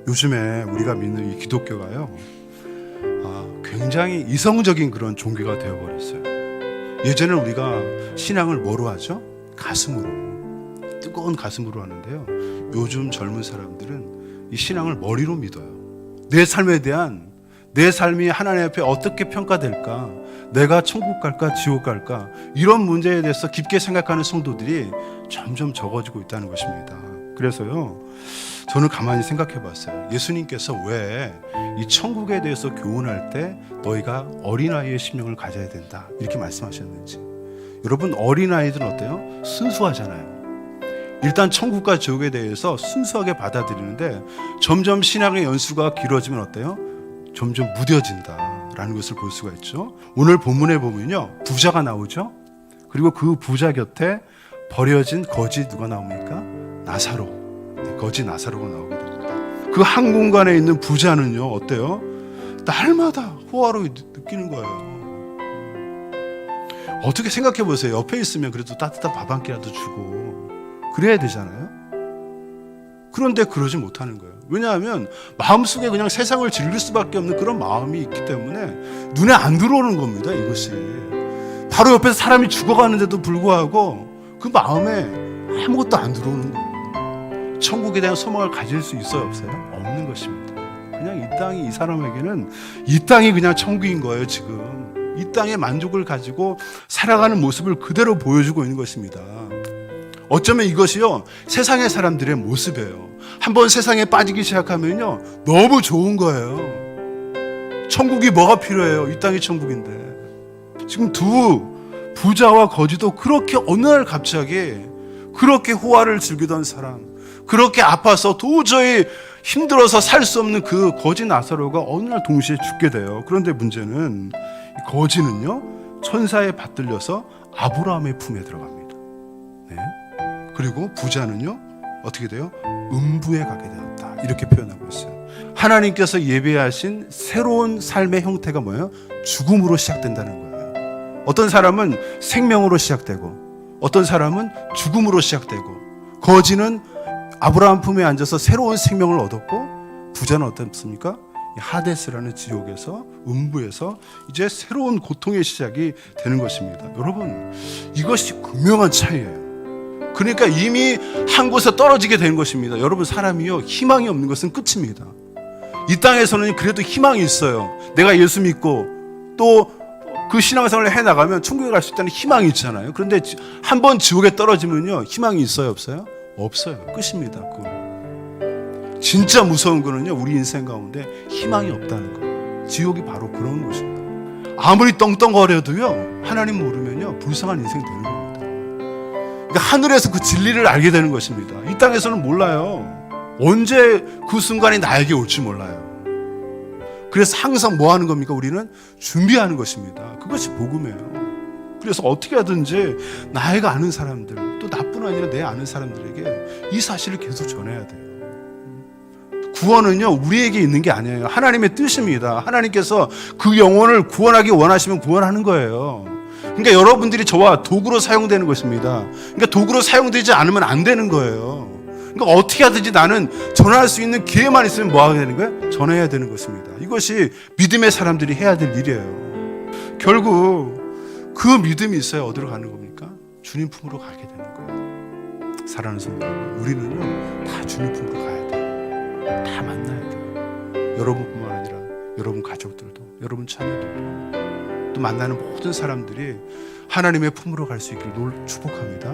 요즘에 우리가 믿는 이 기독교가요, 굉장히 이성적인 그런 종교가 되어버렸어요. 예전에 우리가 신앙을 뭐로 하죠? 가슴으로, 뜨거운 가슴으로 하는데요, 요즘 젊은 사람들은 이 신앙을 머리로 믿어요. 내 삶에 대한, 내 삶이 하나님 앞에 어떻게 평가될까, 내가 천국 갈까 지옥 갈까, 이런 문제에 대해서 깊게 생각하는 성도들이 점점 적어지고 있다는 것입니다. 그래서요, 저는 가만히 생각해 봤어요. 예수님께서 왜 이 천국에 대해서 교훈할 때 너희가 어린아이의 심령을 가져야 된다, 이렇게 말씀하셨는지. 여러분, 어린아이들은 어때요? 순수하잖아요. 일단 천국과 지옥에 대해서 순수하게 받아들이는데, 점점 신앙의 연수가 길어지면 어때요? 점점 무뎌진다라는 것을 볼 수가 있죠. 오늘 본문에 보면요, 부자가 나오죠. 그리고 그 부자 곁에 버려진 거지 누가 나옵니까? 나사로. 거지 나사로가 나오게 됩니다. 그 한 공간에 있는 부자는요, 어때요? 날마다 호화로 느끼는 거예요. 어떻게 생각해 보세요. 옆에 있으면 그래도 따뜻한 밥 한 끼라도 주고 그래야 되잖아요. 그런데 그러지 못하는 거예요. 왜냐하면 마음속에 그냥 세상을 즐길 수밖에 없는 그런 마음이 있기 때문에 눈에 안 들어오는 겁니다. 이것이 바로 옆에서 사람이 죽어가는데도 불구하고 그 마음에 아무것도 안 들어오는 거예요. 천국에 대한 소망을 가질 수 있어요, 없어요? 없는 것입니다. 그냥 이 땅이, 이 사람에게는 이 땅이 그냥 천국인 거예요. 지금 이 땅의 만족을 가지고 살아가는 모습을 그대로 보여주고 있는 것입니다. 어쩌면 이것이요, 세상의 사람들의 모습이에요. 한번 세상에 빠지기 시작하면요, 너무 좋은 거예요. 천국이 뭐가 필요해요? 이 땅이 천국인데. 지금 두 부자와 거지도 그렇게 어느 날 갑자기 그렇게 호화를 즐기던 사람, 그렇게 아파서 도저히 힘들어서 살 수 없는 그 거지 나사로가 어느 날 동시에 죽게 돼요. 그런데 문제는 이 거지는요, 천사에 받들려서 아브라함의 품에 들어갑니다. 네. 그리고 부자는요, 어떻게 돼요? 음부에 가게 되었다, 이렇게 표현하고 있어요. 하나님께서 예배하신 새로운 삶의 형태가 뭐예요? 죽음으로 시작된다는 거예요. 어떤 사람은 생명으로 시작되고, 어떤 사람은 죽음으로 시작되고, 거지는 아브라함 품에 앉아서 새로운 생명을 얻었고, 부자는 어떻습니까? 하데스라는 지옥에서, 음부에서 이제 새로운 고통의 시작이 되는 것입니다. 여러분, 이것이 극명한 차이예요. 그러니까 이미 한 곳에 떨어지게 되는 것입니다. 여러분, 사람이요, 희망이 없는 것은 끝입니다. 이 땅에서는 그래도 희망이 있어요. 내가 예수 믿고 또 그 신앙생활을 해나가면 천국에 갈 수 있다는 희망이 있잖아요. 그런데 한번 지옥에 떨어지면요, 희망이 있어요, 없어요? 없어요. 끝입니다. 그건. 진짜 무서운 거는요, 우리 인생 가운데 희망이 없다는 거예요. 지옥이 바로 그런 것입니다. 아무리 떵떵거려도요, 하나님 모르면요, 불쌍한 인생 되는 겁니다. 그러니까 하늘에서 그 진리를 알게 되는 것입니다. 이 땅에서는 몰라요. 언제 그 순간이 나에게 올지 몰라요. 그래서 항상 뭐 하는 겁니까? 우리는 준비하는 것입니다. 그것이 복음이에요. 그래서 어떻게 하든지 나이가 아는 사람들, 또 나뿐 아니라 내 아는 사람들에게 이 사실을 계속 전해야 돼요. 구원은요, 우리에게 있는 게 아니에요. 하나님의 뜻입니다. 하나님께서 그 영혼을 구원하기 원하시면 구원하는 거예요. 그러니까 여러분들이 저와 도구로 사용되는 것입니다. 그러니까 도구로 사용되지 않으면 안 되는 거예요. 그러니까 어떻게 하든지 나는 전할 수 있는 기회만 있으면 뭐 하게 되는 거예요? 전해야 되는 것입니다. 이것이 믿음의 사람들이 해야 될 일이에요. 결국 그 믿음이 있어야 어디로 가는 겁니까? 주님 품으로 가게 되는 거예요. 사랑하는 성도 여러분, 우리는요, 다 주님 품으로 가야 돼요. 다 만나야 돼요. 여러분뿐만 아니라 여러분 가족들도, 여러분 자녀들도, 또 만나는 모든 사람들이 하나님의 품으로 갈 수 있기를 축복합니다.